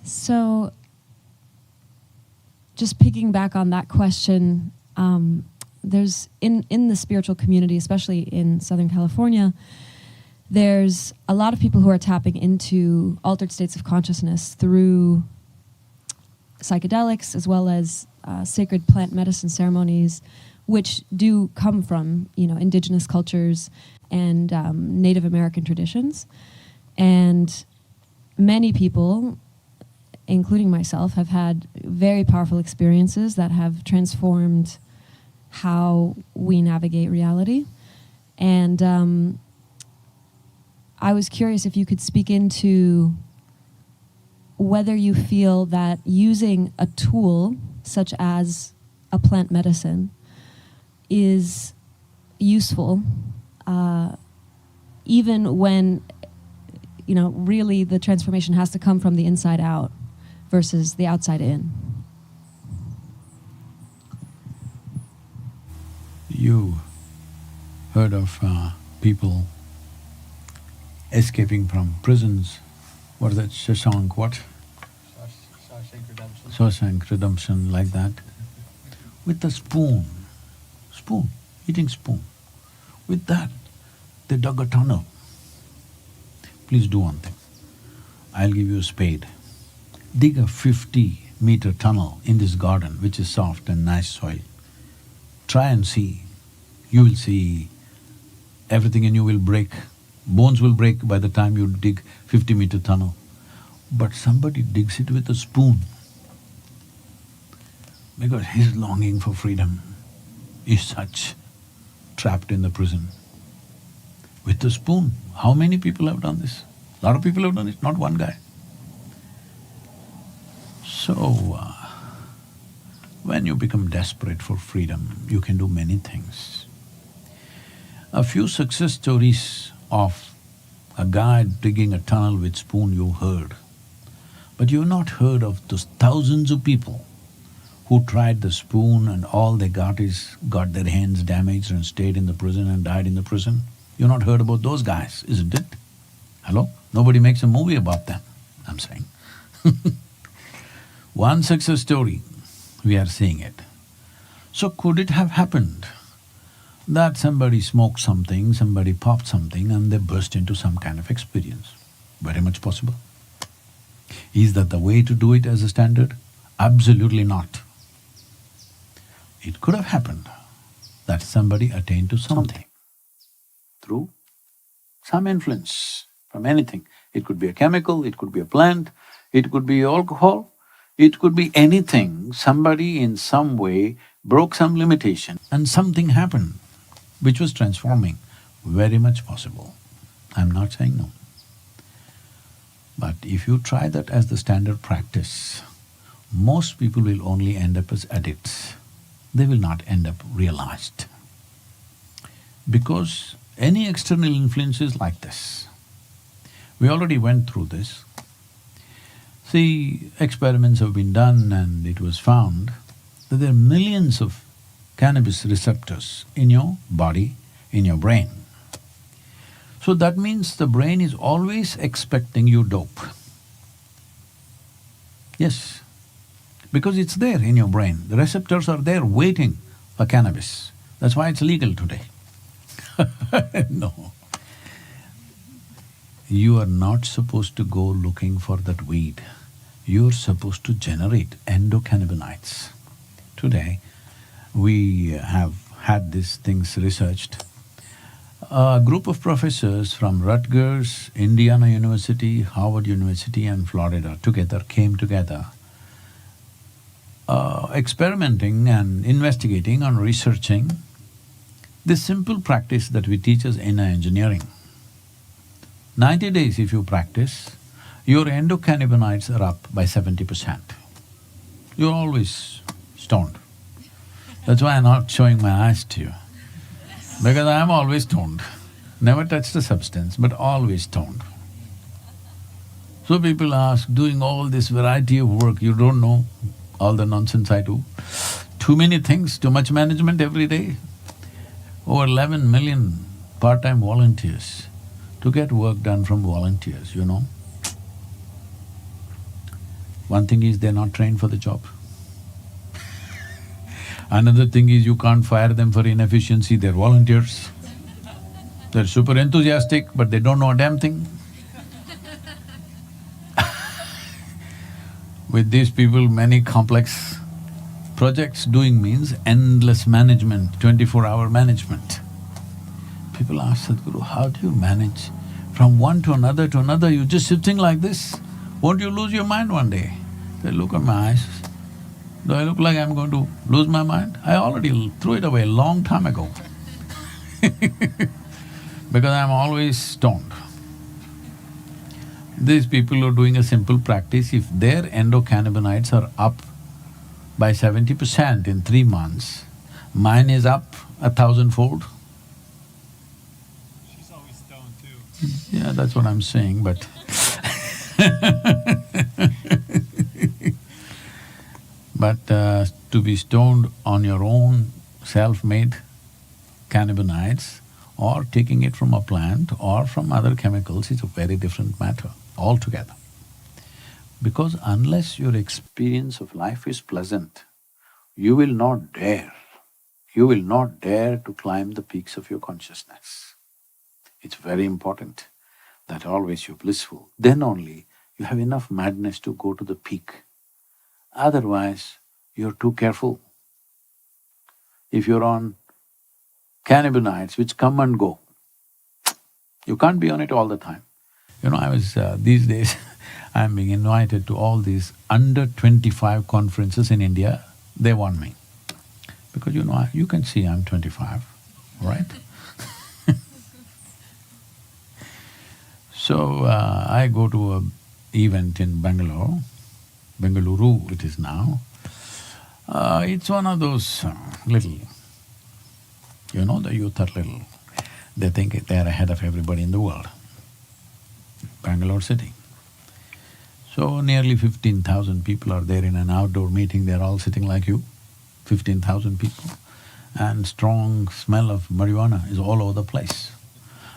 So, just picking back on that question, there's in the spiritual community, especially in Southern California, there's a lot of people who are tapping into altered states of consciousness through psychedelics as well as sacred plant medicine ceremonies, which do come from, indigenous cultures and Native American traditions. And many people, including myself, have had very powerful experiences that have transformed how we navigate reality. And I was curious if you could speak into whether you feel that using a tool such as a plant medicine is useful, even when, really the transformation has to come from the inside out versus the outside in. You heard of people escaping from prisons. What is that? Shashank what? Shawshank Redemption. Shawshank Redemption, like that. With a spoon, eating spoon. With that, they dug a tunnel. Please do one thing. I'll give you a spade. Dig a 50-meter tunnel in this garden, which is soft and nice soil. Try and see. You will see everything in you will break. Bones will break by the time you dig 50-meter tunnel. But somebody digs it with a spoon because his longing for freedom is such, trapped in the prison. With a spoon. How many people have done this? A lot of people have done it, not one guy. So, when you become desperate for freedom, you can do many things. A few success stories of a guy digging a tunnel with spoon you heard, but you've not heard of those thousands of people who tried the spoon and all they got their hands damaged and stayed in the prison and died in the prison. You've not heard about those guys, isn't it? Hello? Nobody makes a movie about them, I'm saying. One success story, we are seeing it. So could it have happened that somebody smoked something, somebody popped something and they burst into some kind of experience? Very much possible. Is that the way to do it as a standard? Absolutely not. It could have happened that somebody attained to something through some influence from anything. It could be a chemical, it could be a plant, it could be alcohol, it could be anything. Somebody in some way broke some limitation and something happened which was transforming. Very much possible. I'm not saying no. But if you try that as the standard practice, most people will only end up as addicts. They will not end up realized. Because any external influence is like this. We already went through this. See, experiments have been done and it was found that there are millions of cannabis receptors in your body, in your brain. So that means the brain is always expecting you dope. Yes, because it's there in your brain. The receptors are there waiting for cannabis. That's why it's legal today. No. You are not supposed to go looking for that weed. You're supposed to generate endocannabinoids. Today, we have had these things researched. A group of professors from Rutgers, Indiana University, Harvard University and Florida came together, experimenting and investigating and researching this simple practice that we teach as inner engineering. 90 days if you practice, your endocannabinoids are up by 70%. You're always stoned. That's why I'm not showing my eyes to you, because I'm always stoned. Never touched a substance, but always stoned. So people ask, doing all this variety of work, you don't know all the nonsense I do? Too many things, too much management every day. Over 11 million part-time volunteers to get work done from volunteers, One thing is they're not trained for the job. Another thing is you can't fire them for inefficiency, they're volunteers. They're super enthusiastic, but they don't know a damn thing. With these people, many complex projects doing means endless management, 24-hour management. People ask Sadhguru, how do you manage from one to another, you're just sitting like this? Won't you lose your mind one day? They look at my eyes. Do I look like I'm going to lose my mind? I already threw it away a long time ago because I'm always stoned. These people who are doing a simple practice, if their endocannabinoids are up by 70% in 3 months, mine is up 1,000-fold. She's always stoned too. Yeah, that's what I'm saying, but but to be stoned on your own self-made cannabinoids or taking it from a plant or from other chemicals is a very different matter altogether. Because unless your experience of life is pleasant, you will not dare to climb the peaks of your consciousness. It's very important that always you're blissful. Then only you have enough madness to go to the peak. Otherwise, you're too careful. If you're on cannabinoids which come and go, you can't be on it all the time. You know, these days I'm being invited to all these under 25 conferences in India. They want me. Because you can see I'm 25, right? So, I go to a event in Bengaluru it is now. It's one of those little… the youth are little, they think they're ahead of everybody in the world. Bangalore city. So nearly 15,000 people are there in an outdoor meeting, they're all sitting like you, 15,000 people. And strong smell of marijuana is all over the place.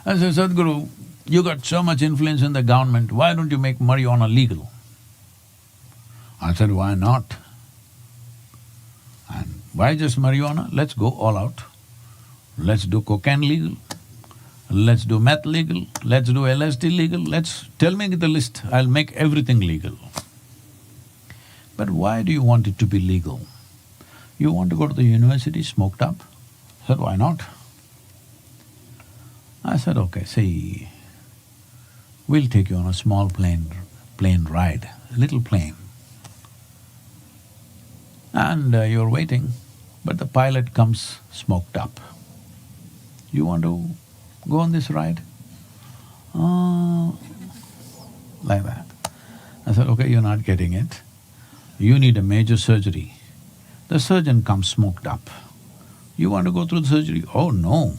I said, Sadhguru, you got so much influence in the government, why don't you make marijuana legal? I said, why not? And why just marijuana? Let's go all out. Let's do cocaine legal, let's do meth legal, let's do LSD legal, tell me the list, I'll make everything legal. But why do you want it to be legal? You want to go to the university smoked up? I said, why not? I said, okay, see, we'll take you on a small plane ride, a little plane. And you're waiting, but the pilot comes smoked up. You want to go on this ride? Like that. I said, okay, you're not getting it. You need a major surgery. The surgeon comes smoked up. You want to go through the surgery? Oh, no.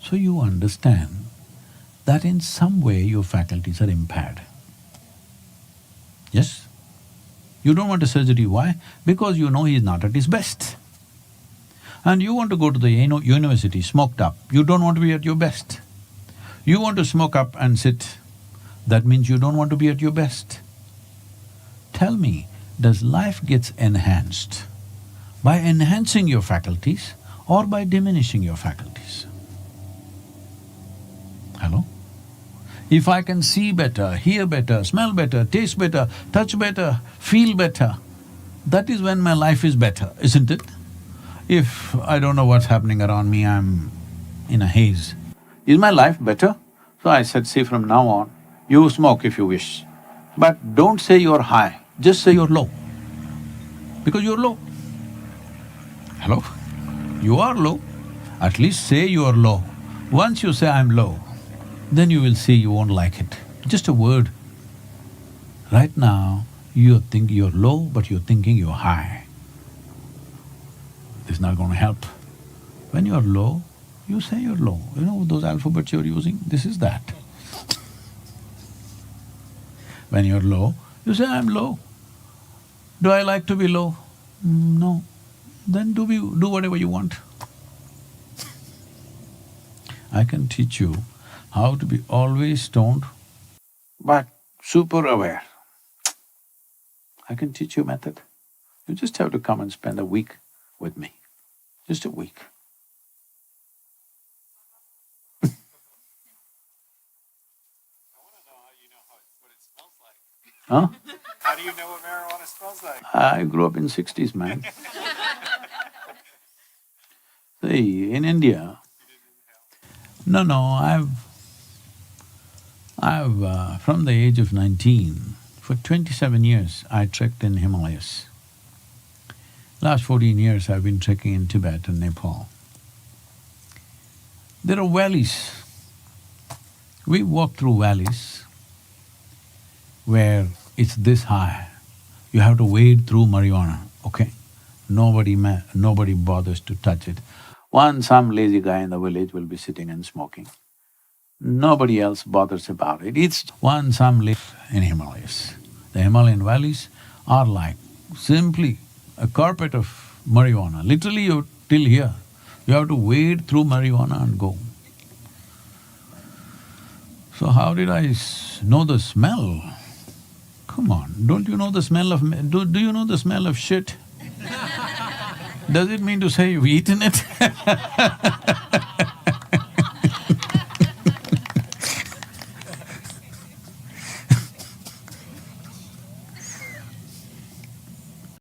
So you understand that in some way your faculties are impaired. Yes? You don't want a surgery, why? Because you know he's not at his best. And you want to go to the university smoked up, you don't want to be at your best. You want to smoke up and sit, that means you don't want to be at your best. Tell me, does life gets enhanced by enhancing your faculties or by diminishing your faculties? Hello? If I can see better, hear better, smell better, taste better, touch better, feel better, that is when my life is better, isn't it? If I don't know what's happening around me, I'm in a haze, is my life better? So I said, see, from now on, you smoke if you wish, but don't say you're high, just say you're low, because you're low. Hello? You are low, at least say you're low. Once you say, I'm low, then you will see you won't like it. Just a word. Right now, you think you're low, but you're thinking you're high. It's not going to help. When you're low, you say you're low. You know those alphabets you're using? This is that. When you're low, you say, I'm low. Do I like to be low? No. Then do whatever you want. I can teach you how to be always stoned, but super aware. I can teach you method. You just have to come and spend a week with me, just a week. I want to know how you know what it smells like. Huh? How do you know what marijuana smells like? I grew up in '60s, man. See, in India… No, from the age of 19, for 27 years I trekked in Himalayas. Last 14 years I've been trekking in Tibet and Nepal. There are valleys. We walk through valleys where it's this high. You have to wade through marijuana, okay? Nobody bothers to touch it. Some lazy guy in the village will be sitting and smoking. Nobody else bothers about it. It's some live in Himalayas. The Himalayan valleys are like simply a carpet of marijuana. Literally you're till here. You have to wade through marijuana and go. So how did I know the smell? Come on, don't you know the smell of… do you know the smell of shit? Does it mean to say you've eaten it?